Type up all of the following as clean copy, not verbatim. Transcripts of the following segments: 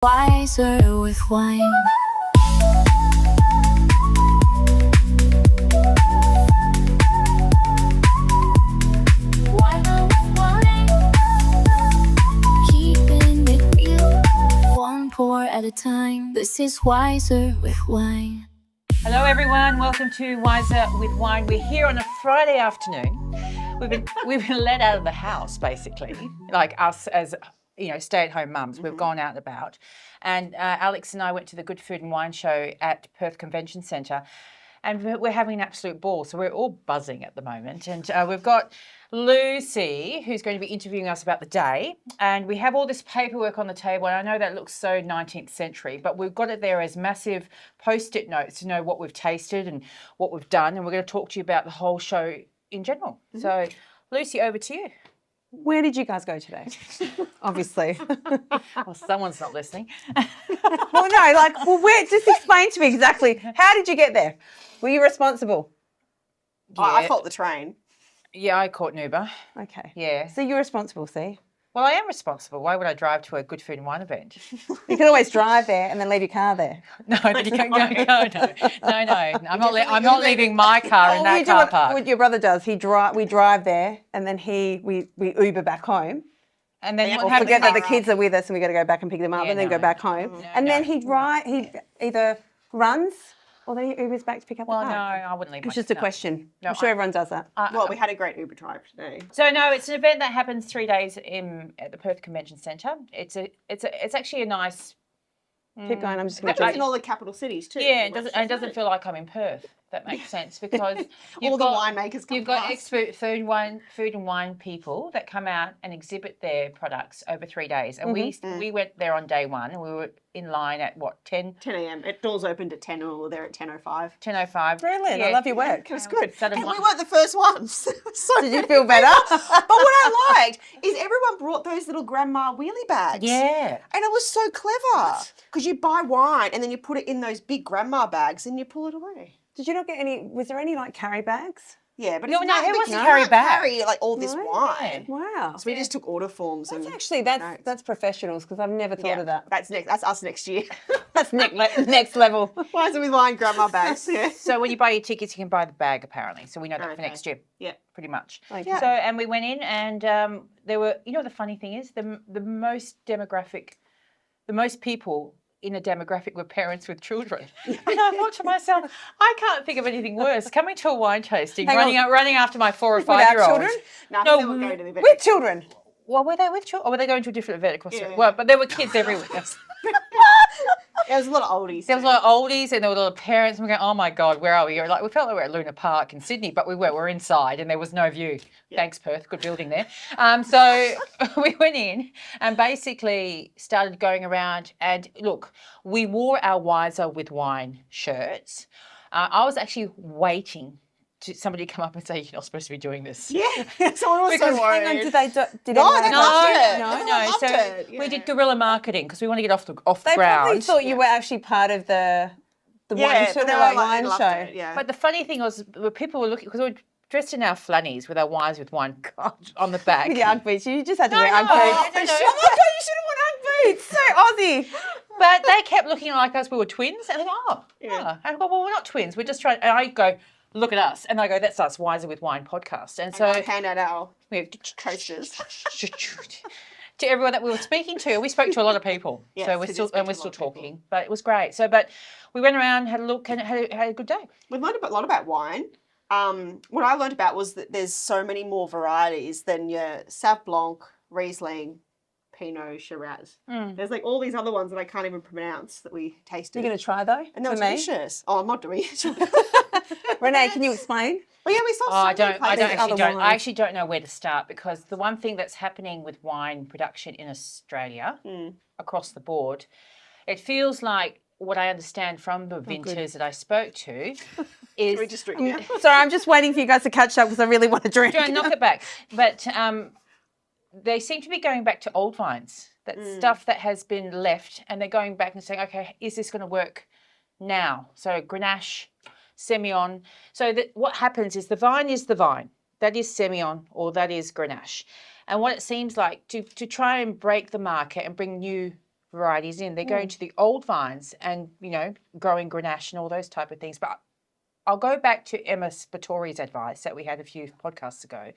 Wiser with wine. Wiser with wine. Keeping it real, one pour at a time. This is Wiser with Wine. Hello everyone, welcome to Wiser with Wine. We're here on a Friday afternoon. We've been let out of the house basically, like us as stay-at-home mums. We've gone out and about, and Alex and I went to the Good Food and Wine show at Perth Convention Centre, and we're having an absolute ball. So we're all buzzing at the moment, and we've got Lucy who's going to be interviewing us about the day, and we have all this paperwork on the table, and I know that looks so 19th century, but we've got it there as massive post-it notes to know what we've tasted and what we've done, and we're going to talk to you about the whole show in general. So Lucy, over to you. Where did you guys go today? Obviously. Well, someone's not listening. Where? Just explain to me exactly. How did you get there? Were you responsible? Yeah. I caught the train. Yeah, I caught an Uber. Okay. Yeah. So you're responsible, see? Well, I am responsible. Why would I drive to a Good Food and Wine event? You can always drive there and then leave your car there. No. I'm not leaving my car in that car park. What your brother does, we drive there and then we Uber back home. And then Or forget that the kids are with us and we got to go back and pick them up and then go back home. Then he either runs or then he Ubers back to pick up the car. Well, no, I wouldn't leave. It's just a question. No, I'm sure everyone does that. We had a great Uber drive today. So no, it's an event that happens 3 days at the Perth Convention Centre. It's actually a nice. Keep going. I'm just going That was in all the capital cities too. Yeah, it doesn't feel like I'm in Perth. That makes sense because all the winemakers come You've got past. expert food and wine people that come out and exhibit their products over 3 days. And we went there on day one and we were in line at 10 a.m. Doors opened at 10 and we were there at 10:05. 10:05. Brilliant. Yeah. I love your work. It was good. And And we weren't the first ones. So Did you feel better? But what I liked is everyone brought those little grandma wheelie bags. Yeah. And it was so clever because you buy wine and then you put it in those big grandma bags and you pull it away. Did you not get any? Was there any carry bags? Yeah, but No, it's no, not, who but wants to you carry can't bags? carry all this wine. Wow. So we just took order forms. That's professionals because I've never thought of that. That's us next year. That's next level. Why is it with wine grandma bags? Yeah. So when you buy your tickets, you can buy the bag apparently. So we know that for next year. Yeah. Pretty much. Okay. So and we went in and there were, the funny thing is the most people in a demographic were parents with children. And I thought to myself, I can't think of anything worse. Coming to a wine tasting, running after my 4 or 5 year olds. children? No, they were going to the event. With children. Well, were they with children? Or were they going to a different event across Yeah. Well, but there were kids everywhere. There was a lot of oldies. There was a lot of oldies and there were a lot of parents and we're going, oh my God, where are we? We felt like we were at Luna Park in Sydney, but we were inside and there was no view. Yeah. Thanks, Perth, good building there. So we went in and basically started going around and look, we wore our Wiser with Wine shirts. I was actually waiting to somebody come up and say, you're not supposed to be doing this. Yeah, someone was so worried. Hang on, did they No, anyone they else loved do it. No. Everyone loved So it, yeah. we did guerrilla marketing because we want to get off the They ground. probably thought you were actually part of the wine, Yeah, sort but of they were wine they loved show. it, yeah. But the funny thing was, people were looking because we were dressed in our flannies with our Wiser with Wine on the back. With your Ugg boots. You just had to wear No, Ugg boots. no, no. Oh my God, you should have worn Ugg boots. So Aussie. But they kept looking like us. We were twins. And they go, Yeah. And I go, well, we're not twins. We're just trying. And I go, look at us. And I go, that's us, Wiser with Wine podcast. And so I hand out our we coasters. to everyone that we were speaking to. We spoke to a lot of people. Yes, so we did we're speak to a lot still of people. talking. But it was great. But we went around, had a look, and had a good day. We've learned a lot about wine. What I learned about was that there's so many more varieties than your Sauv Blanc, Riesling, Pinot, Shiraz. There's all these other ones that I can't even pronounce that we tasted. You're going to try though? and they were for me? delicious. Oh, I'm not doing it. Renee, can you explain? Oh yeah, we saw. I places. actually don't know where to start because the one thing that's happening with wine production in Australia across the board, it feels like what I understand from the vintners that I spoke to is. We just drink now. Sorry, I'm just waiting for you guys to catch up because I really want to drink. Try and knock it back, but they seem to be going back to old vines. That stuff that has been left, and they're going back and saying, okay, is this going to work now? So Grenache, Semillon. So that what happens is the vine is the vine. That is Semillon or that is Grenache. And what it seems like to try and break the market and bring new varieties in. They're going to the old vines and, growing Grenache and all those type of things. But I'll go back to Emma Spatori's advice that we had a few podcasts ago.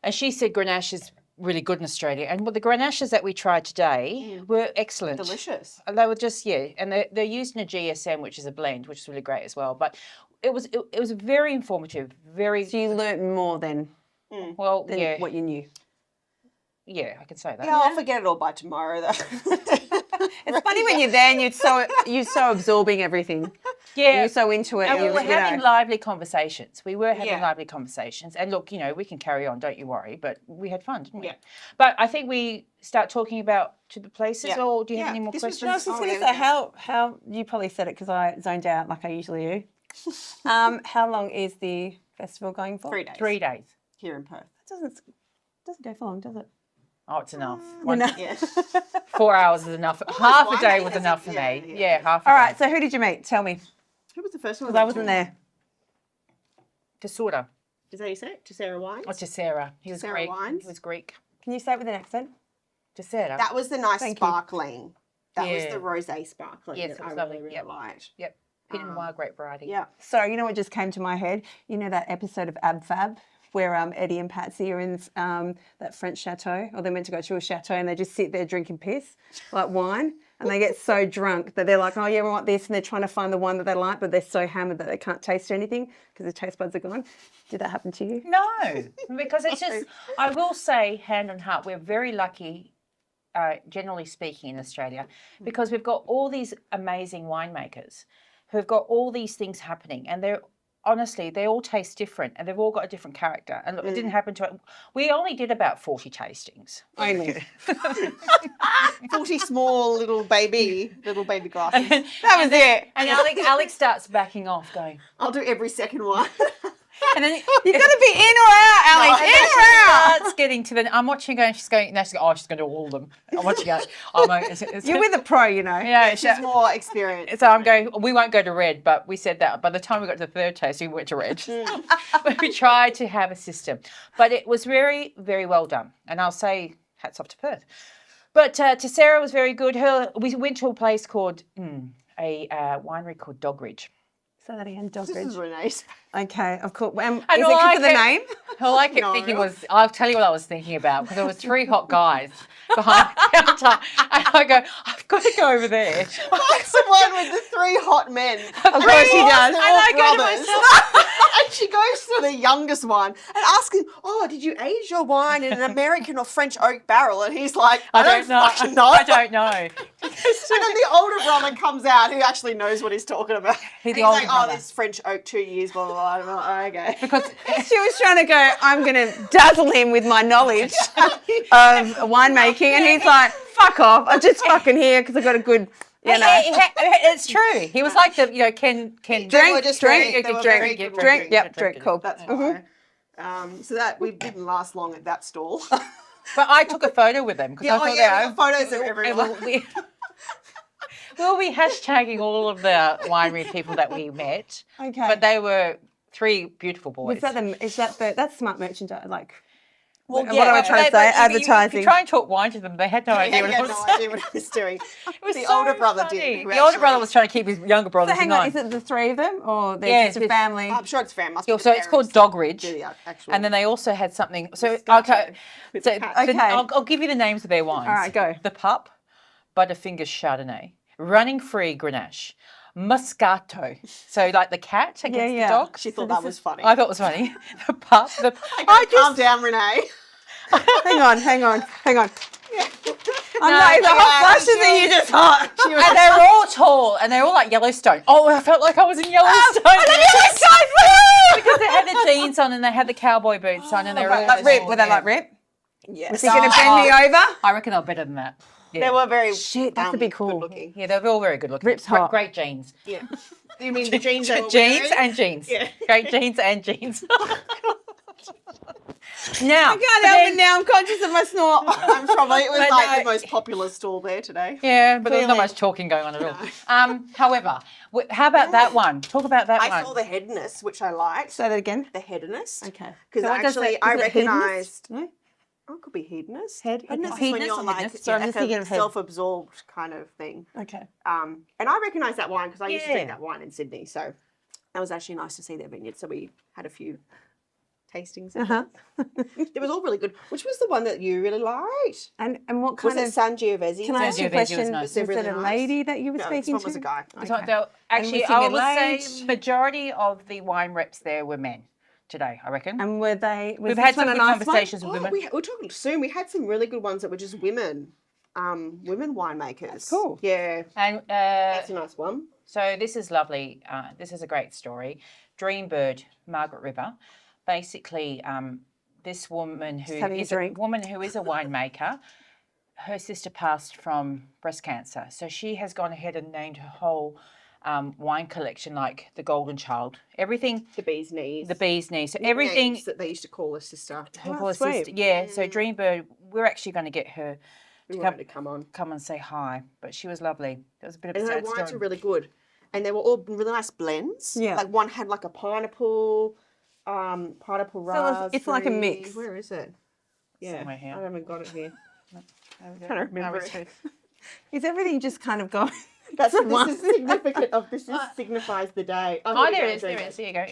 And she said Grenache is really good in Australia. And the Grenaches that we tried today were excellent. Delicious. They were just, and they're used in a GSM, which is a blend, which is really great as well. But it was very informative, very... So you learnt more than what you knew. Yeah, I can say that. Yeah, I'll forget it all by tomorrow, though. It's funny when you're there and you're so absorbing everything. Yeah. You're so into it. And we were having lively conversations. And look, we can carry on, don't you worry. But we had fun, didn't we? Yeah. But I think we start talking about to the places, or do you have any more questions? I was just going to say how you probably said it because I zoned out like I usually do. How long is the festival going for? 3 days. 3 days. Here in Perth. It doesn't go for long, does it? Oh, it's enough. 4 hours is enough. Half a day was enough for me. Yeah, half a day. All right, so who did you meet? Tell me. Who was the first one? Because I wasn't there. Tesora. Is that how you say it? Tesora Wines? Oh, Tesora. He was Tesora Greek. Wines? He was Greek. Can you say it with an accent? Tesora. That was the nice Thank you. sparkling. That was Yeah. the rosé sparkling Yes, that it was I lovely. really Yep. liked. Yep. Pinot Noir, great variety. Yeah. Sorry, you know what just came to my head? You know that episode of Ab Fab where Eddie and Patsy are in that French chateau, or they're meant to go to a chateau and they just sit there drinking piss, like wine, and they get so drunk that they're like, oh yeah, we want this, and they're trying to find the one that they like, but they're so hammered that they can't taste anything because their taste buds are gone. Did that happen to you? No, because it's just, I will say, hand on heart, we're very lucky, generally speaking, in Australia, because we've got all these amazing winemakers who've got all these things happening, and honestly, they all taste different and they've all got a different character. And look, it didn't happen to it. We only did about 40 tastings. Only. 40 small little baby glasses. That was it. And Alex starts backing off, going, I'll do every second one. and then You've got to be in or out, Alex. and In then or she out. starts getting to the, I'm watching her and she's going, she's going to do all of them. I'm watching her. You're with a pro, you know. Yeah, She's more experienced. so I'm going, we won't go to red, but we said that by the time we got to the third taste, we went to red. But we tried to have a system. But it was very, very well done. And I'll say hats off to Perth. But to Sarah was very good. We went to a place called, a winery called Dogridge. Say that again, This Dogridge. is really nice. Okay, of course. Is it all because I of the kept- name? All I kept thinking was, I'll tell you what I was thinking about, because there were 3 hot guys behind the counter. And I go, I've got to go over there. That's the one with the 3 hot men. Of course he does. They're And all I go to brothers. myself, And she goes to the youngest one and asks him, oh, did you age your wine in an American or French oak barrel? And he's like, I don't fucking know. I don't know. And then the older brother comes out who actually knows what he's talking about. He's And the older like, brother. oh, this French oak 2 years, blah, blah, blah. I'm like, okay. Because She was trying to go, I'm going to dazzle him with my knowledge of winemaking. And he's like, fuck off. I'm just fucking here because I've got a good, you know. it's true. He was like the, Ken. Drink, just drink, very- they were drink, very drink. Yep, drink, drink, cool. That's why. So that we didn't last long at that stall. But I took a photo with them because I thought we got photos of everyone. We'll be hashtagging all of the winery people that we met. Okay. But they were 3 beautiful boys. That's smart merchandise, like, Well, what am I trying to say? If Advertising. you try and talk wine to them, they had no idea what He it had was. no idea what he was doing. It was The so older brother funny. did. who The older actually- brother was trying to keep his younger brother. So hang on, is it the 3 of them or they're Yeah, just a it's- family? I'm sure it's fair. Must be Yeah, the so it's called parents Dogridge. do the actual- And then they also had something. So, Scotch okay. with So the cat. Okay. I'll give you the names of their wines. All right, go. The Pup, Butterfingers Chardonnay, Running Free Grenache, Moscato. So like the cat against yeah. the dog. She thought that was funny. I thought it was funny. The Pup. Calm down, Renee. Hang on. I'm No, not the hot flushes and you just hot. And they're all tall and they're all like Yellowstone. Oh, I felt like I was in Yellowstone. Because they had the jeans on and they had the cowboy boots on and they were all Like Rip, tall, were they yeah. like Rip? Yes. Was he going to bend me over? I reckon they're better than that. Yeah. They were very Shit, that's a bit cool. good looking. Yeah, they're all very good looking. Rip's hot. Great jeans. Yeah. You mean the jeans that were Jeans wearing? and jeans. Yeah. Great jeans and jeans. Now, I can't help it now. I'm conscious of my snort. I'm probably it was But like no. the most popular stall there today. yeah, but there's not Clearly. much talking going on at all. However, how about that one? Talk about that I one. saw the headiness, which I liked. Say that again. The headiness. Okay. Because So what does actually that- I is it hedonist? recognised No? Oh, it could be hedonist. Hedonist Hedonist is when Hedonist you're or like, hedonist? So I'm like just thinking a of head. self-absorbed kind of thing. Okay. And I recognise that wine because I used to drink Yeah. that wine in Sydney. So that was actually nice to see their vineyard. So we had a few tastings. It was all really good. Which was the one that you really liked? And what Was kind it of? Sangiovese? Can I ask you a Sangiovese was question? nice. Was Was it it really a nice? lady that you were No, speaking this one to? was a guy. So Okay. actually, was I he would say middle-aged? majority of the wine reps there were men today, I reckon. And were they? Was We've this had one some a good nice conversations with Oh, women. we're talking soon. We had some really good ones that were just women, women winemakers. That's cool. Yeah, And that's a nice one. so this is lovely. This is a great story. Dreambird, Margaret River. Basically, this woman who having a is a drink. woman who is a winemaker, her sister passed from breast cancer. So she has gone ahead and named her whole wine collection like the Golden Child. Everything, The bee's knees. the bee's knees. So everything, Names that they used to call her sister. her Oh, whole sweet. sister. Yeah, so Dreambird, we're actually going to get her We to wanted to come on. come and say hi. But she was lovely. It was a bit of a And her sad wines story. were really good. And they were all really nice blends. Yeah. Like one had like a pineapple, pineapple raspberry. it's like a mix. Where is it? Yeah. Somewhere here. I haven't got it here. I don't remember it. Is everything just kind of going? That's what this is significant of. This is signifies the day. Oh, here we there go, it is. There it is. There you go.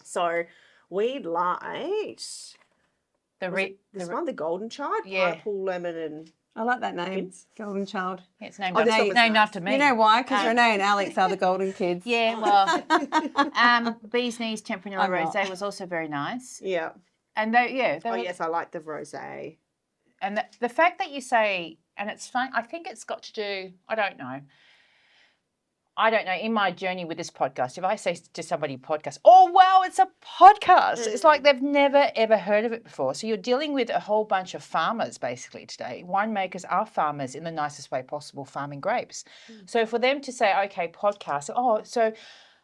So we liked this one, the Golden Child, Yeah. pineapple, lemon, and I like that name, Golden Child. It's named, Oh, after, this one was named nice. after me. You know why? Because Rynae and Alex are the golden kids. Yeah, well, Bee's Knees Tempranillo I'm not. Rosé was also very nice. yeah. And they Oh were, yes, I like the rosé. and the fact that you say, and it's fun, I think it's got to do, I don't know, in my journey with this podcast, if I say to somebody podcast, oh wow, it's a podcast. It's like they've never ever heard of it before. So you're dealing with a whole bunch of farmers basically today. Winemakers are farmers in the nicest way possible, farming grapes. So for them to say, okay, podcast, so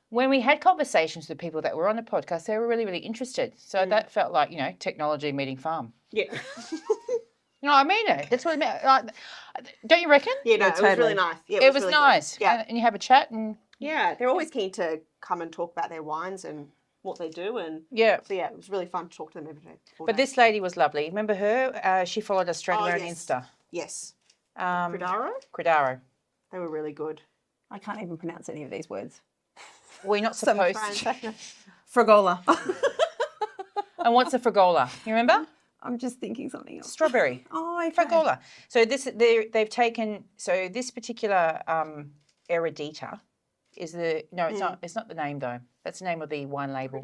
when we had conversations with people that were on the podcast, they were really, really interested. So that felt like, technology meeting farm. Yeah. No, I mean it. That's what I meant. Like, don't you reckon? Yeah, no, it was totally. really nice. Yeah, It was really good. nice. Yeah. And you have a chat and Yeah, they're always keen to come and talk about their wines and what they do, and yeah. so yeah, it was really fun to talk to them every day. But this lady was lovely. Remember her? She followed us straight away on yes. Insta. Yes, Credaro. they were really good. I can't even pronounce any of these words. We're not supposed to. Fragola. And what's a fragola? You remember? I'm just thinking something else. Strawberry. Oh, okay. Fragola. So they've taken this particular Eredita is it's not the name though. That's the name of the wine label.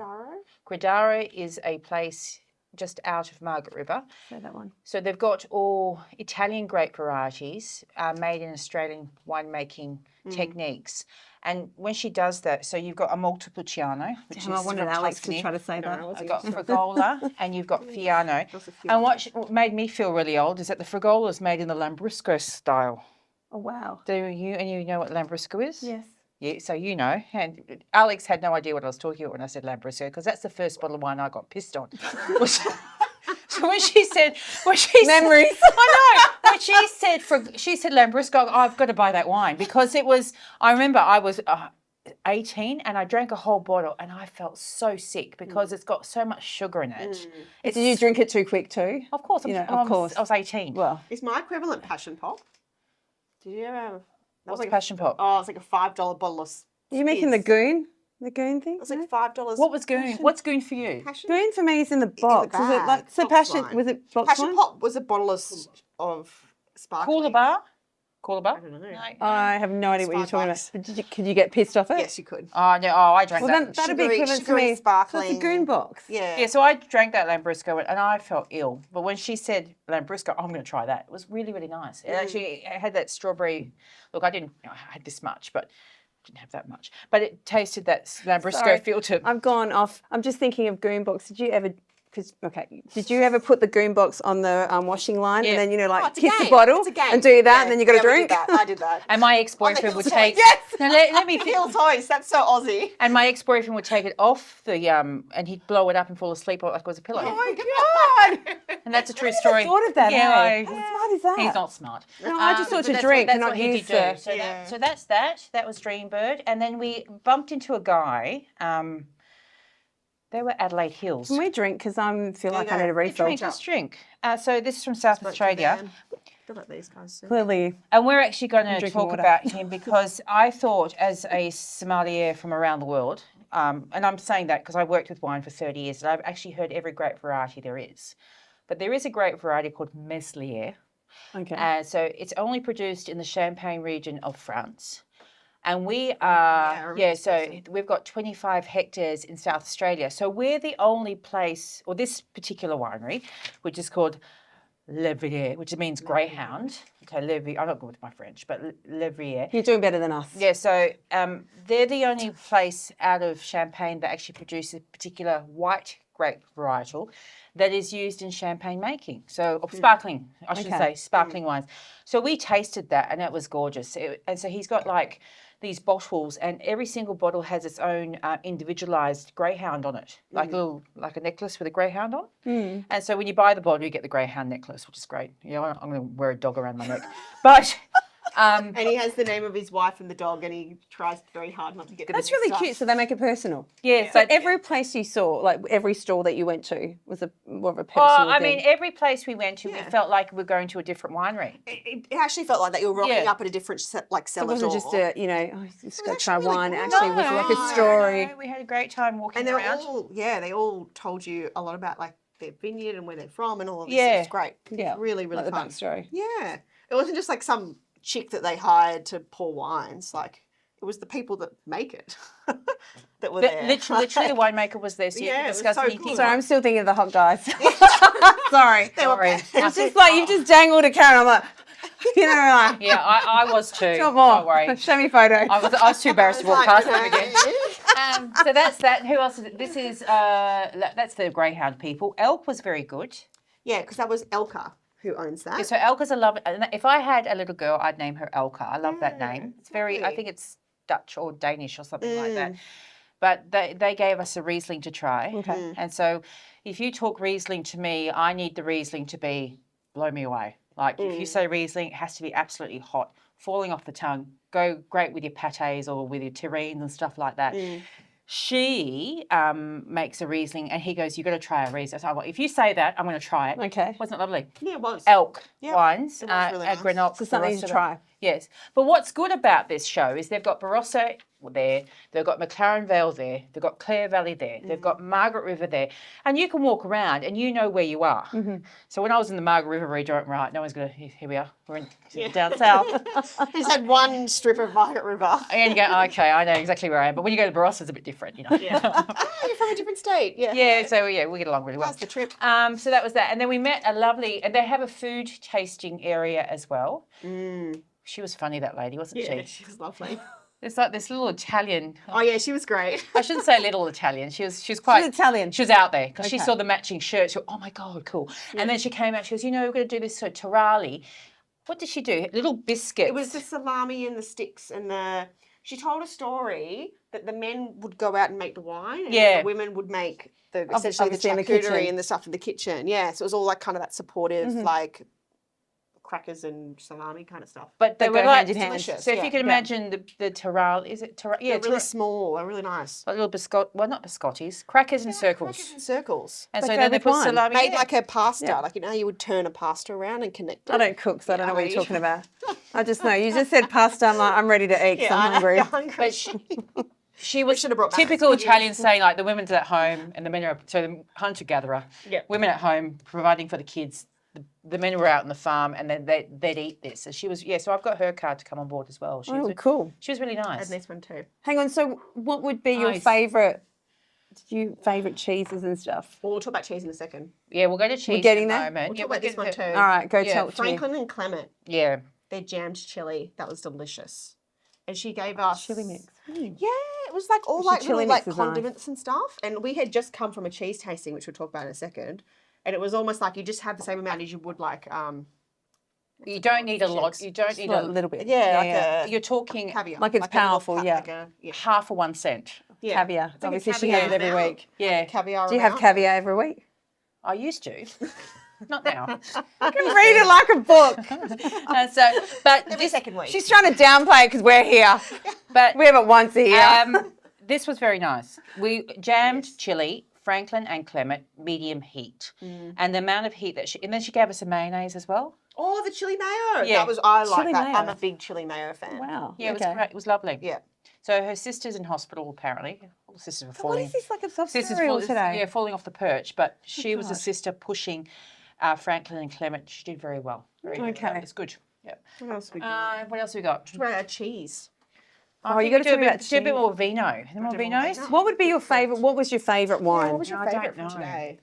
Credaro is a place just out of Margaret River. So that one. So they've got all Italian grape varieties made in Australian winemaking techniques. And when she does that, so you've got a Montepulciano, which I is wanted from Alex Tuscany. to try to say that. I've got Fragola and you've got Fiano. And what made me feel really old is that the Fragola is made in the Lambrusco style. Oh, wow. Do you know what Lambrusco is? Yes. Yeah, so you know. And Alex had no idea what I was talking about when I said Lambrusco because that's the first bottle of wine I got pissed on. So when she said, Memories. I know. When she said Lambrusco, I've got to buy that wine because it was. I remember I was 18 and I drank a whole bottle and I felt so sick because it's got so much sugar in it. Did you drink it too quick too? Of course, of course. I was 18. Well, Is my equivalent passion pop? Did you ever? What's a passion pop? Oh, it's like a $5 bottle of. are you making the goon? The goon thing? It was like $5. What was goon? What's goon for you? passion? Goon for me is in the box. Is it bag. like so Box passion? wine. Was it box Passion wine? pop was a bottle of sparkling. Cooler bar? Cooler bar? I don't know. No. I have no idea what you're talking $5. about. Could you get pissed off it? Yes, you could. Oh no! Oh, I drank Well, that. then that'd be Sugary- equivalent to sugary me. So sparkling. it's a goon box. Yeah. Yeah, so I drank that Lambrusco and I felt ill. But when she said Lambrusco, I'm going to try that. It was really, really nice. It actually had that strawberry. Look, I had this much, but I didn't have that much. But it tasted that Lambrusco Sorry. feel to it. I've gone off. I'm just thinking of goon box. Did you ever? Did you ever put the goon box on the washing line and then it's a kiss the game. bottle It's a game. and do that, Yeah. and then you got to Yeah, we drink? did that. I did that. And my ex-boyfriend would Hill take. toys. Yes! Now, let me Hill toys. That's so Aussie. And my ex-boyfriend would take it off the and he'd blow it up and fall asleep like it was a pillow. Oh my god! And that's a true story. Thought of that. Yeah, eh? How smart is that? He's not smart. No, I just thought but to that's drink, what, that's not what he use did do. the- So that's that. That was Dreambird. And then we bumped into a guy They were Adelaide Hills. Can we drink? Because I feel like I go. need a refill. Drink, just drink. So this is from South Australia. I feel like these guys too. Clearly, And we're actually going to drinking talk water. about him because I thought, as a sommelier from around the world, and I'm saying that because I worked with wine for 30 years, and I've actually heard every grape variety there is. But there is a grape variety called Meslier. okay. So it's only produced in the Champagne region of France. And we are, so we've got 25 hectares in South Australia. So we're the only place, or this particular winery, which is called Levrier, which means greyhound. Okay, Levrier. I'm not good with my French, but Levrier. You're doing better than us. Yeah, so they're the only place out of Champagne that actually produces a particular white grape varietal that is used in champagne making. So, or sparkling, I should say, sparkling wines. So we tasted that and it was gorgeous. And so he's got like these bottles, and every single bottle has its own individualized greyhound on it, like a necklace with a greyhound on. And so when you buy the bottle, you get the greyhound necklace, which is great. You know, I'm going to wear a dog around my neck, but. And he has the name of his wife and the dog, and he tries very hard not to get. That's really cute. So they make it personal. Yeah. So every place you saw, like every store that you went to, was more of a personal Well, I thing. mean, every place we went to, we felt like we're going to a different winery. It actually felt like that you were rocking up at a different cellar it wasn't door. just a, just go try actually really wine. good. It actually was like a story. No, we had a great time walking And they're around. all, they all told you a lot about like their vineyard and where they're from and all of this. Yeah. It was great. Yeah. Really, really Like the fun. backstory. Yeah. It wasn't just like some chick that they hired to pour wines. Like, it was the people that make it that were there. Literally, the winemaker was there, so you Yeah, could it was discuss so anything. cool. Sorry, I'm still thinking of the hot guys. Sorry. Sorry. It's just like you've just dangled a carrot. I'm like, like, Yeah, I was too. got more. Don't worry. Show me photo. I was too embarrassed to walk past them again. again. So that's that. Who else is it? This is, that's the greyhound people. Elk was very good. Yeah, because that was Elka who owns that. Yeah, so Elka's a love. If I had a little girl, I'd name her Elka. I love that name. It's very, I think it's Dutch or Danish or something like that. But they gave us a Riesling to try. Okay. And so if you talk Riesling to me, I need the Riesling to be blow me away. Like if you say Riesling, it has to be absolutely hot, falling off the tongue, go great with your patés or with your terrines and stuff like that. She makes a Riesling and he goes, you've got to try a Riesling. So I go, if you say that, I'm going to try it. Okay. Wasn't it lovely? Yeah, it was. Elk Yeah, wines it was really at nice. Grenoble. So something to try. Yes. But what's good about this show is they've got Barossa there, they've got McLaren Vale there, they've got Clare Valley there, they've got Margaret River there, and you can walk around and you know where you are. So when I was in the Margaret River region, I went, right, no one's going to, here we are, we're in down south. He's had one strip of Margaret River. And you go, okay, I know exactly where I am. But when you go to Barossa, it's a bit different, you know. You're from a different state. Yeah. Yeah, so yeah, we get along really well. That's the trip. So that was that. And then we met a lovely, and they have a food tasting area as well. She was funny, that lady, wasn't Yeah, she? she was lovely. It's like this little Italian. Oh yeah, she was great. I shouldn't say little Italian. She was quite She's Italian. She was out there because she Okay. saw the matching shirt. She went, oh my God, cool. And then she came out. She goes, we're going to do this Tarali. What did she do? Little biscuits. It was the salami and the sticks and the. She told a story that the men would go out and make the wine, and Yeah. the women would make essentially the obviously in the kitchen. charcuterie and the stuff in the kitchen. Yeah, so it was all like kind of that supportive, like crackers and salami kind of stuff. But they They were go like hand in hand. delicious. So if Yeah. you can imagine the Tarali, is it Tarali? Yeah, They're really small. They're really nice. like little biscotti. Well, not biscottis, crackers in circles. Crackers in circles. And They so go then they with put wine. salami. Made in. like a pasta. Yeah. Like, you know how you would turn a pasta around and connect it? I don't cook, so I don't know what I you're know. talking about. I just know. You just said pasta. I'm like, I'm ready to eat 'cause I'm hungry. But she was should have brought back typical this. Italian saying like the women's at home and the men are so the hunter gatherer. Yeah. Women at home providing for the kids. The men were out on the farm and then they'd eat this. So she was so I've got her card to come on board as well. She Oh, was, cool. She was really nice. And this one too. Hang on. So, what would be your Nice. favourite? Favourite cheeses and stuff? Well, we'll talk about cheese in a second. Yeah, we'll go to cheese getting in a there? moment. We'll Yeah, talk about this we'll one get too. All right, go Yeah, tell it to me. Franklin and Clement, Yeah. their jammed chili. That was delicious. And she gave us Chili mix. Yeah, it was like all Actually, like chili little like mix is nice. condiments and stuff. And we had just come from a cheese tasting, which we'll talk about in a second. And it was almost like you just have the same amount as you would like You don't need a lot. You don't need A a little bit. You're talking caviar. Like it's a little powerful, yeah. Like a, yeah. half of 1 cent. Yeah. Caviar. like a Obviously, she caviar had it every amount. week. Yeah. Caviar. Do you have amount. caviar every week? I used to. Not now. I can read it like a book. But Every second week. She's trying to downplay it because we're here. but We have it once a year. this was very nice. We jammed chili, Franklin and Clement, medium heat. And the amount of heat and then she gave us a mayonnaise as well. Oh, the chili mayo. Yeah. I like Chili that. mayo. I'm a big chili mayo fan. Wow. Yeah, it was great. It was lovely. Yeah. So her sister's in hospital apparently. All the sisters were What falling. is this, like a soft Sisters cereal fall- today? Yeah, falling off the perch. But she was the God. sister pushing Franklin and Clement. She did very well. Very Okay. It's good. Yeah. What else we got? What else we got? What about our cheese? Oh, I you think got to we talk about do a bit cheese. more vino. Any more do more vinos? vino. What would be your favourite? What was your favourite wine? What was your I don't favourite know. for today?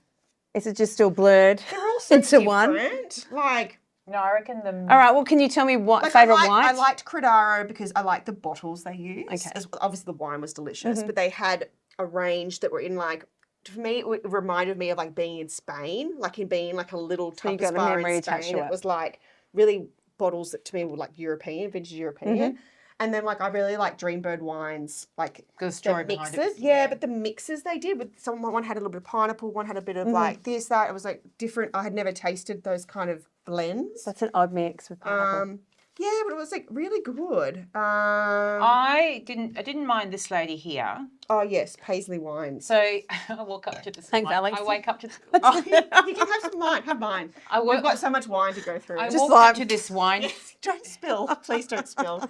Is it just still blurred They're all so into one? different. Like, No, I reckon the. All right. Well, can you tell me what like favourite I wine? liked Credaro because I liked the bottles they used. Okay. Obviously, the wine was delicious, but they had a range that were in like. For me, it reminded me of like being in Spain, like in being like a little So you tapas got a bar memory in attached Spain. to It it. was like really bottles that to me were like European, vintage European. And then like I really like Dreambird wines, like Good story the behind mixes. it. Yeah, but the mixes they did with one had a little bit of pineapple, one had a bit of like this, that. It was like different. I had never tasted those kind of blends. That's an odd mix with pineapple. Yeah, but it was like really good. I didn't mind this lady here. Oh yes, Paisley wines. So I walk up to this. Thanks, Alex. I wake up to. Oh, you can have some wine. Have mine. We've got so much wine to go through. I Just walk like- up to this wine. Don't spill. Please don't spill.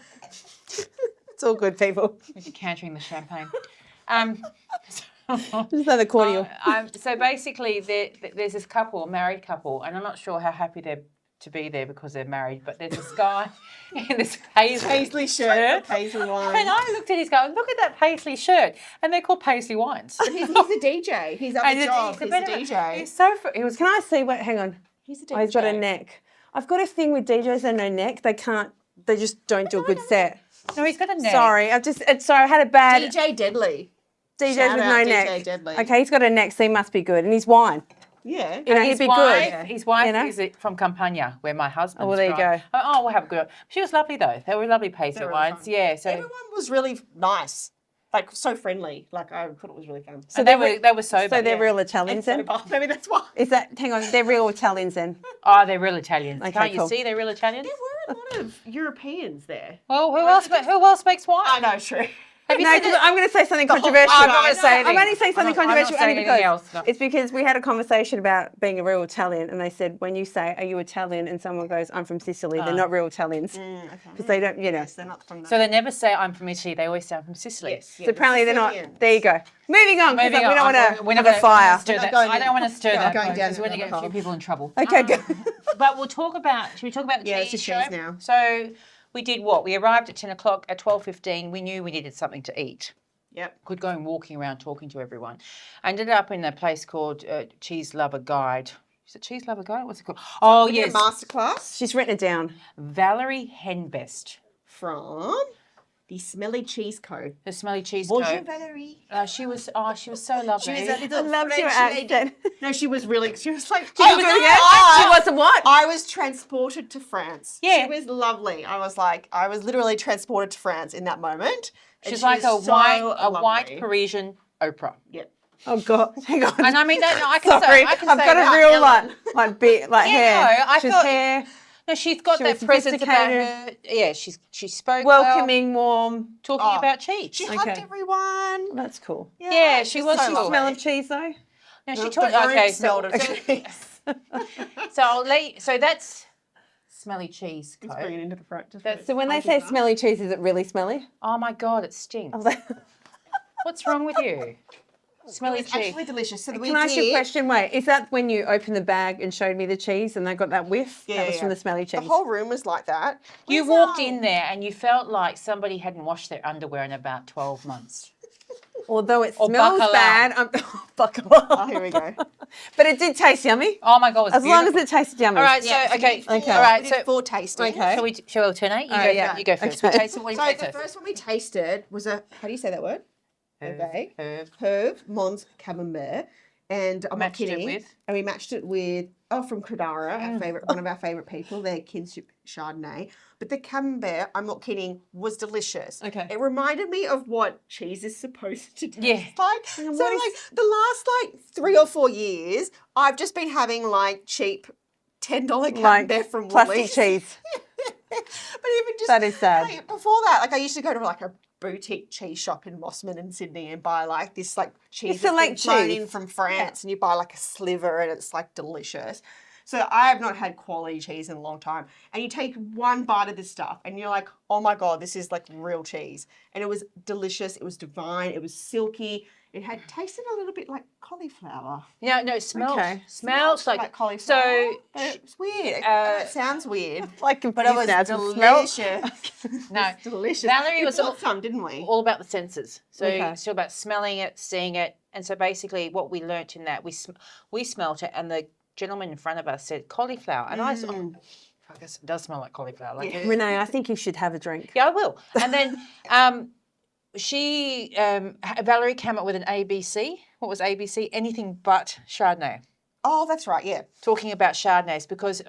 It's all good, people. Decantering the champagne. Just another cordial. So basically, there's this couple, a married couple, and I'm not sure how happy they're to be there because they're married, but there's this guy in this paisley shirt. Paisley wine. And I looked at his going, look at that paisley shirt. And they're called Paisley Wines. He's a DJ. He's up the job. He's a DJ. He's so, he was, Can I see what? Hang on. He's a DJ. Oh, he's got a neck. I've got a thing with DJs and no neck. They can't. They just don't do a good set. no, he's got a neck. Sorry, sorry. I had a bad DJ Deadly. DJs Shout with out no DJ neck. Deadly. Okay, he's got a neck, so he must be good, and he's wine. Yeah. You know, His he'd be wife, good. His wife you know? is from Campania, where my husband's well, there you from. go. Oh, we'll have a good. She was lovely though. They were lovely Paisley really wines. fun. Yeah. So Everyone was really nice. Like so friendly. Like I thought it was really fun. so they were sober. So they're yeah. real Italians then. Maybe that's why. Is that? Hang on, they're real Italians then. Oh, they're real Italians. Okay, Can't you cool. see they're real Italians? There were a lot of Europeans there. Well, who else speaks wine? I know, true. Have you No, seen 'cause it? I'm going to say something whole controversial. I'm not gonna say I'm only saying something I'm not controversial saying only anything because else, no. it's because we had a conversation about being a real Italian, and they said when you say, "Are you Italian?" and someone goes, "I'm from Sicily," they're not real Italians because they don't, you know. Yes, they're not from So they never say I'm from Italy. They always say I'm from Sicily. Yes, So apparently they're not. Sicilians. There you go. Moving on, because we don't want to We're have not a fire. Stir that. going- I don't want to stir that. going down because we're going to another get a few path. people in trouble. Okay, good. But we'll talk about. Should we talk about the Yeah, cheese it's a show? cheese now. So we did what? We arrived at 10 o'clock. At 12:15, we knew we needed something to eat. Yep. Could go and walking around talking to everyone. I ended up in a place called Cheese Lover Guide. Is it Cheese Lover Guide? What's it called? Oh, We did yes. a masterclass She's written it down. Valérie Henbest, from the Smelly Cheese Co. the Smelly Cheese Bonjour, Co. Valerie. She was so lovely. She was a little Loved your French lady. accent. No, she was really. She was like. She was a what? I was transported to France. Yeah. She was lovely. I was literally transported to France in that moment. And She's she like was a so white lovely. Parisian Oprah. Yep. Oh God, hang on. And I mean, I can Sorry, say, I can I've say got that. a real like bit like Yeah, hair. no, I She's thought- hair, No, she's got She that was presence about sophisticated. her. Yeah, she spoke well, welcoming, warm. talking Oh, about cheese. She hugged Okay. everyone. That's cool. Yeah, she was so cool. lovely. Smell of cheese though. No, she The taught. room Okay, smelled of so, cheese. so I'll let you, so that's Smelly Cheese Co. Let's bring it into the front. That's- So when they say smelly cheese, is it really smelly? Oh my God, it stinks. What's wrong with you? Smelly It's cheese. actually delicious. So Can I ask you a question? Wait, is that when you opened the bag and showed me the cheese and they got that whiff? Yeah, that was yeah. from the smelly cheese. The whole room was like that. You Where's walked our- in there and you felt like somebody hadn't washed their underwear in about 12 months. Although it Or smells bacala. bad, bacala. Oh, here we go. But it did taste yummy. Oh my God, it was As long as beautiful. it tasted yummy. All right, Yeah, so, okay. Okay. All right, We so, did 4 tastings. Okay. shall we alternate? You, Oh, go, yeah. you go first. Okay. We taste it. What do you So taste the first? first one we tasted was a, how do you say that word? Okay. Herb. Herb, Mons Camembert. And I'm not Matched it kidding. with? And we matched it with, from Credara, our favorite, one of our favorite people, their kinship Chardonnay. But the Camembert, I'm not kidding, was delicious. Okay. It reminded me of what cheese is supposed to taste Yeah. like. So what like the last 3 or 4 years, I've just been having like cheap $10 Camembert from plastic Woolies. cheese. But even just That is sad. like, before that, like I used to go to like a boutique cheese shop in Mossman in Sydney and buy like this like cheese that's been select flown cheese. in from France, and you buy like a sliver and it's like delicious. So I have not had quality cheese in a long time. And you take one bite of this stuff and you're like, oh my God, this is like real cheese. And it was delicious. It was divine. It was silky. It had tasted a little bit like cauliflower. No, it smells. Okay. Smells like cauliflower. So, But it's weird. uh, It sounds weird. Like But it was confused now. Does it smell? delicious. no, Delicious. Valerie We was bought some, didn't we? all about the senses. So Okay. it's all about smelling it, seeing it, and so basically what we learnt in that we smelt it, and the gentleman in front of us said cauliflower, and I said, oh, I guess it does smell like cauliflower. Like, Rynae, I think you should have a drink. yeah, I will. And then Valerie came up with an ABC. What was ABC? Anything but Chardonnay. Oh, that's right. Yeah. Talking about Chardonnays because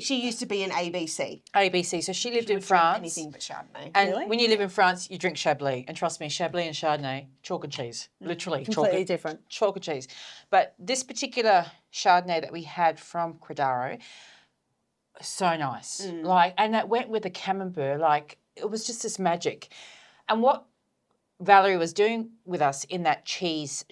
She used to be an ABC. ABC. So she lived in Would drink France. Anything but Chardonnay. And when you live in France, you drink Chablis. And trust me, Chablis and Chardonnay, chalk and cheese. Literally, Completely different. chalk and cheese. But this particular Chardonnay that we had from Credaro, so nice. Like, and that went with the camembert. Like, it was just this magic. And what Valerie was doing with us in that tasting,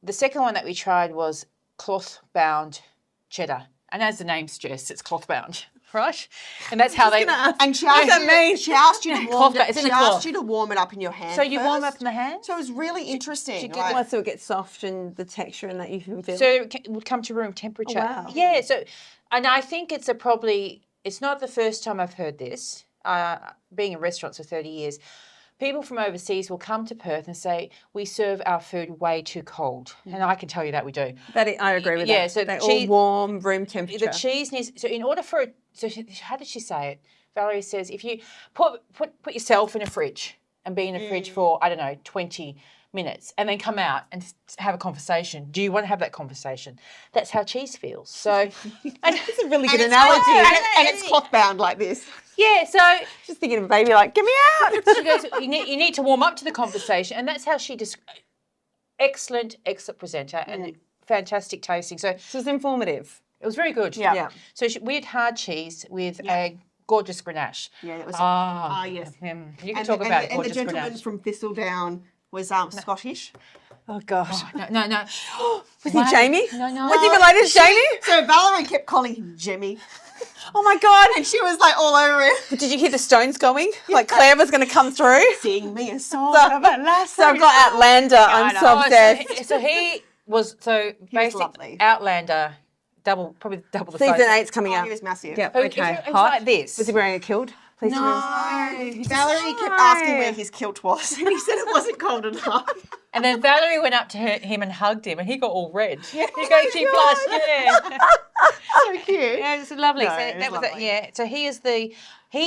the second one that we tried was cloth-bound cheddar. And as the name suggests, it's cloth-bound, right? And that's how they... And she asked, she asked you to warm Cloth, it's in she the cloth. asked you to warm it up in your hand. So you warm first. up in the hand? So it was really interesting. like- Well, so it gets soft and the texture and that you can feel. So it would come to room temperature. wow. Yeah, so, and I think it's it's not the first time I've heard this, being in restaurants for 30 years. People from overseas will come to Perth and say, we serve our food way too cold. And I can tell you that we do. I agree with Yeah, that. so they're cheese- all warm, room temperature. The cheese needs, so in order for it, so how did she say it? Valerie says, if you put yourself in a fridge and be in a fridge for, I don't know, 20 minutes and then come out and have a conversation. Do you want to have that conversation? That's how cheese feels. So That's a really good it's analogy. and it's cloth bound like this. yeah, so Just thinking of a baby like, get me out. she goes, you need to warm up to the conversation, and that's how she excellent presenter and fantastic tasting. So So it's informative. it was very good. Yeah. So we had hard cheese with a gorgeous Grenache. Yeah, it was. Yes. You can And talk the- about and the gorgeous gentleman Grenache. from Thistledown was Scottish. Oh, gosh. No. Was he Jamie? No. Was he related to Jamie? So Valerie kept calling him Jimmy, Oh, my God. and she was like all over it. Did you hear the stones going? Like Claire was going to come through? Sing me a song of a last. So I've got Outlander. I'm so obsessed. So he was basically lovely. Outlander, probably double the Season size. 8's coming Oh, out. he was massive. Yep, It okay. was Hot. like this. Was he wearing a kilt? Please tell me. Valerie kept asking where his kilt was, and he said it wasn't cold enough. And then Valerie went up to him and hugged him, and he got all red. Yeah, he goes, she blushed. Yeah, So cute. yeah, it's lovely. No, So it was that was it. lovely. Yeah. So he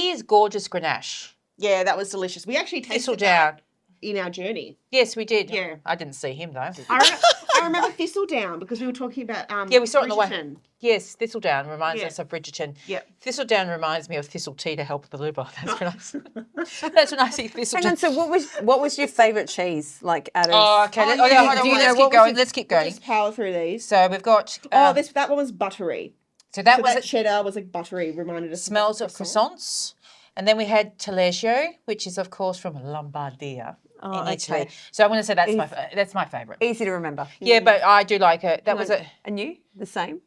is gorgeous Grenache. Yeah, that was delicious. We actually tasted Thistledown. that in our journey. Yes, we did. Yeah. I didn't see him though. I remember Thistledown because we were talking about Yeah, we saw it on the way. Bridgerton. Yes, Thistledown reminds Yeah. us of Bridgerton. Yep. Thistledown reminds me of thistle tea to help with the liver. That's when that's when I see Hang on, Thistledown. so what was your favourite cheese? Like out of Oh, okay. Oh, Hold yeah, on, hold on. do you know Let's what keep was going. your- Let's keep going. Just power through these. So we've got. That one was buttery. So that So was that cheddar was like buttery, reminded us smells of of croissants. And then we had Taleggio, which is of course from Lombardia in Italy. okay. So I'm going to say that's my favourite. easy to remember. Yeah, but I do like it. That was a And you? The same?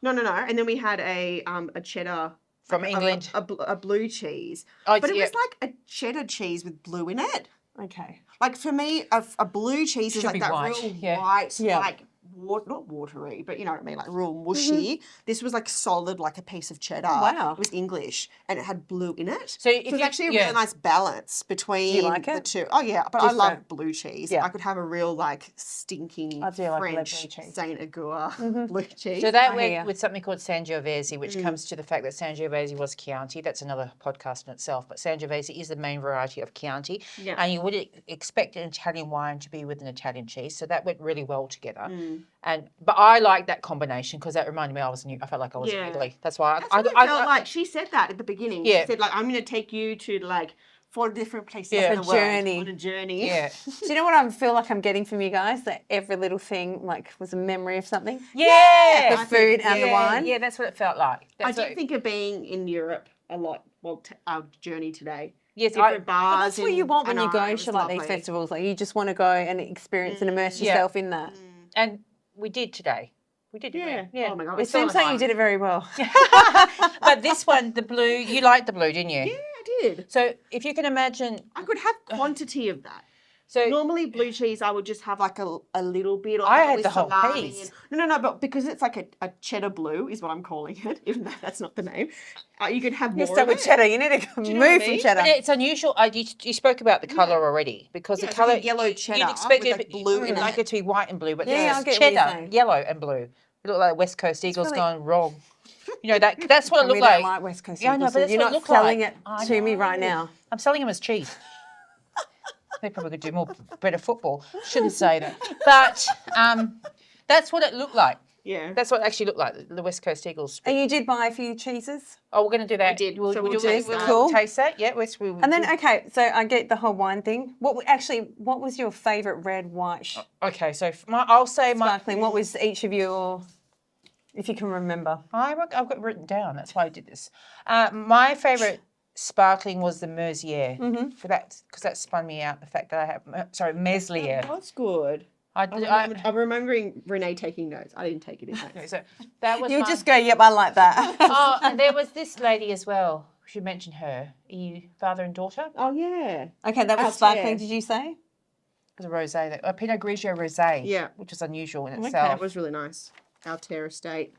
No. And then we had a cheddar from England. a blue cheese. Oh, But it yeah. was like a cheddar cheese with blue in it. Okay. Like for me, a blue cheese is Should like be that white, real yeah. white, Yeah. like not watery, but you know what I mean, like real mushy. This was like solid, like a piece of cheddar. Wow. It was English and it had blue in it. So it if was you- actually a yeah. really nice balance between like the it? two. Oh yeah, but I love Different. blue cheese. Yeah. I could have a real like stinking I do like blue French cheese. Saint Agur blue cheese. So that I went hear. with something called Sangiovese, which comes to the fact that Sangiovese was Chianti. That's another podcast in itself. But Sangiovese is the main variety of Chianti. Yeah. And you would expect an Italian wine to be with an Italian cheese. So that went really well together. But I like that combination because that reminded me I felt like I was Yeah. in Italy. That's why That's what I felt like. She said that at the beginning. Yeah. She said like, I'm going to take you to like 4 different places Yeah. in the A world. journey. On a journey. Yeah. Do you know what I feel like I'm getting from you guys? That every little thing like was a memory of something. Yeah. The food and the wine. Yeah, that's what it felt like. I That's did think of being in Europe a lot. Well, our journey today. yes, Different But bars. that's what you want when you go it to was like these lovely. festivals. Like you just want to go and experience and immerse Yeah. yourself in that. and we did today. We did. Yeah. Yeah. Oh my god. It seems like you did it very well. But this one, the blue, you liked the blue, didn't you? Yeah, I did. So if you can imagine, I could have quantity of that. so Normally, blue cheese, I would just have like a little bit. Or I have it had with the whole salami piece. No, but because it's like a cheddar blue is what I'm calling it, even though that's not the name. You could have more You start of with it. cheddar. You need to you know what I move from mean? cheddar. but it's unusual. You spoke about the colour already because Yeah, the it's like colour a yellow cheddar You'd expect with, it like, to be- blue in you'd like it. it to be white and blue, but Yeah, this I is get what you're cheddar, saying. yellow and blue. It looked like West Coast Eagles really- gone wrong. You know that's what it we looked don't like. like West Coast Yeah, I know, Eagles, but so that's you're what it not looked selling like. it I to me right know. now. I'm selling them as cheese. They probably could do better football. Shouldn't say that, but that's what it looked like. Yeah. That's what it actually looked like. The West Coast Eagles. And you did buy a few cheeses. Oh, we're going to do that. We did, so we'll do- taste we'll that. Cool. taste that. Yeah, we'll, And then, okay, so I get the whole wine thing. What was your favourite red, white, okay. So I'll say my. sparkling? What was each of your, if you can remember? I've got it written down. That's why I did this. My favourite sparkling was the Mercier. For that, because that spun me out. The fact that I have Meslier. That's good. I'm remembering Renee taking notes. I didn't take it in notes. So that was You my, just go, yep, I like that. Oh, and there was this lady as well. We should mention her. Father and daughter. Oh yeah. Okay, that was Altair. sparkling, did you say? It was a rosé, a Pinot Grigio rosé. Yeah. which was unusual in Okay, itself. that was really nice. Altair Estate.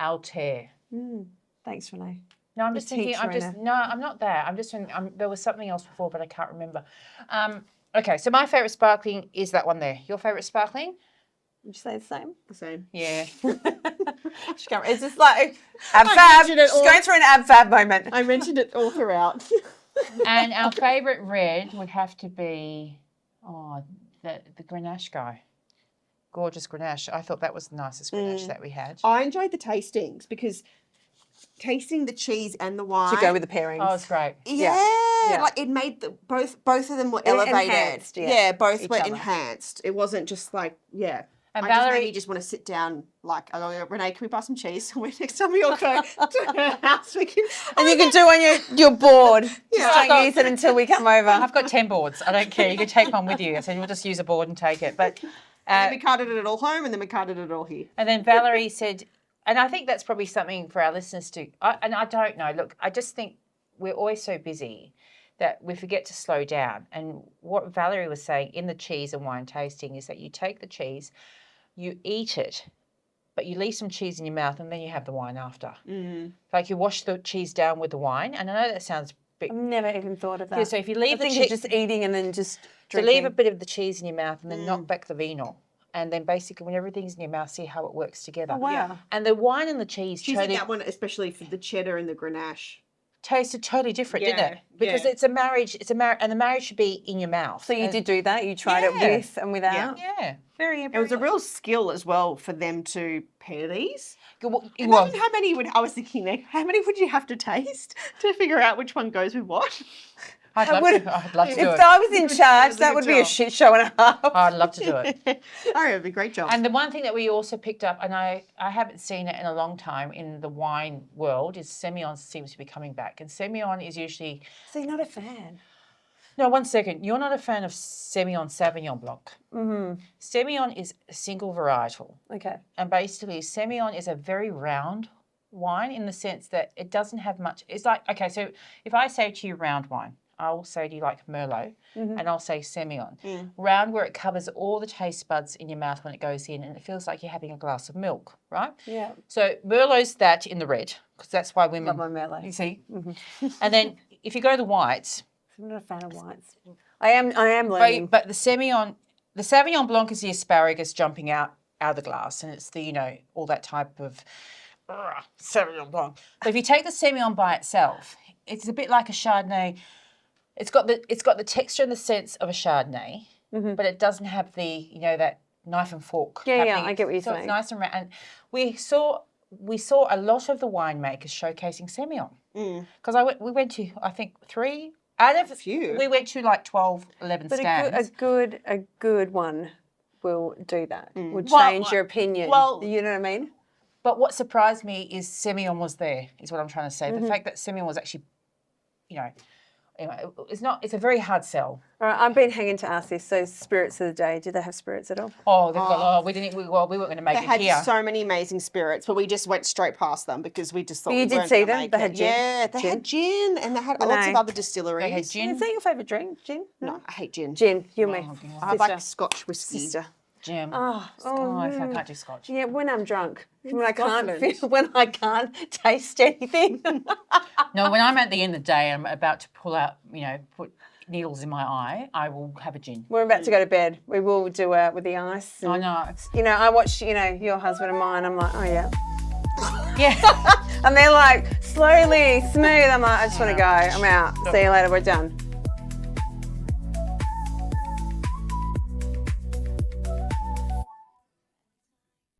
Altair. Thanks, Renee. No, I'm just thinking. teacher in No, I'm not there. I'm just. There was something else before, but I can't remember. Okay, so my favourite sparkling is that one there. Your favourite sparkling? Did you say the same? The same. Yeah. It's just like ab fab. mentioned it Just all. going through an ab fab moment. I mentioned it all throughout. And our favourite red would have to be the Grenache guy. Gorgeous Grenache. I thought that was the nicest Grenache that we had. I enjoyed the tastings because tasting the cheese and the wine. To go with the pairings. Oh, it's great. Yeah, Yeah. like it made both of them were elevated. enhanced, yeah, both each were other. enhanced. It wasn't just like And I just Valérie- made me just want to sit down. Like, I go, Renee, can we buy some cheese? Next time we all go to her house, we can. And you can do when you're bored. Just I've don't got- use it until we come over. I've got 10 boards. I don't care. You can take one with you. I said we'll just use a board and take it. But And then we carted it all home, and then we carted it all here. and then Valérie said, and I think that's probably something for our listeners to. And I don't know. Look, I just think we're always so busy that we forget to slow down. And what Valérie was saying in the cheese and wine tasting is that you take the cheese, you eat it, but you leave some cheese in your mouth, and then you have the wine after. Like you wash the cheese down with the wine. And I know that sounds big. I've never even thought of that. Yeah, so if you leave I the think cheese, you're just eating and then just so drinking. leave a bit of the cheese in your mouth and then knock back the vino. And then basically when everything's in your mouth, see how it works together. Oh, wow. And the wine and the cheese Choosing totally that one, especially for the cheddar and the Grenache. tasted totally different, didn't Yeah, it? Because yeah. it's a marriage. And the marriage should be in your mouth. So you And- did do that? You tried Yeah. it with and without? Yeah, very. It was a real skill as well for them to pair these. Well, Imagine how many I was thinking there, how many would you have to taste to figure out which one goes with what? I'd love to do If it. I was in charge, a that good would be a job. shit show and a half. I'd love to do it. Oh, it'd be a great job. And the one thing that we also picked up, and I haven't seen it in a long time in the wine world, is Semillon seems to be coming back. And Semillon is usually... So you're not a fan? No, 1 second. You're not a fan of Semillon Sauvignon Blanc. Mm-hmm. Semillon is a single varietal. Okay. And basically, Semillon is a very round wine in the sense that it doesn't have much... It's like, okay, so if I say to you round wine, I'll say to you like Merlot, and I'll say Semillon. Round where it covers all the taste buds in your mouth when it goes in, and it feels like you're having a glass of milk, right? Yeah. So Merlot's that in the red, because that's why women... Love my Merlot. You see? And then if you go to the whites... I'm not a fan of whites. I am learning. But the Sauvignon Blanc is the asparagus jumping out of the glass, and it's the, all that type of Sauvignon Blanc. But if you take the Semillon by itself, it's a bit like a Chardonnay. It's got the texture and the sense of a Chardonnay, but it doesn't have the, that knife and fork. Yeah, happening. I get what you're so saying. it's nice and round. And we saw a lot of the winemakers showcasing Semillon. Because we went to, I think, 3 Out of few. we went to like 12, 11 But stands. a good one will do that. Will Well, change your opinion. well- You know what I mean? But what surprised me is Simeon was there, is what I'm trying to say. Mm-hmm. The fact that Simeon was actually, anyway, it's a very hard sell. All right, I've been hanging to ask this. So spirits of the day, do they have spirits at all? Oh, they've got, we weren't going to make They it had here. so many amazing spirits, but we just went straight past them because we just thought But you we did weren't see gonna them? make They it. had gin? Yeah, they had gin and they had lots of Rynae. other distilleries. They had gin. Is that your favourite drink, gin? No, I hate gin. Gin, you and me. Oh, God. I like Scotch whiskey. Sister. Jim. Oh, I can't do Scotch. Yeah, when I'm drunk, when I can't taste anything. No, when I'm at the end of the day, I'm about to pull out, put needles in my eye, I will have a gin. We're about to go to bed. We will do it with the ice. I and, know. I watch, your husband and mine. I'm like, oh yeah. Yeah. And they're like, slowly, smooth. I'm like, I just want to go. I'm out. See you later. We're done.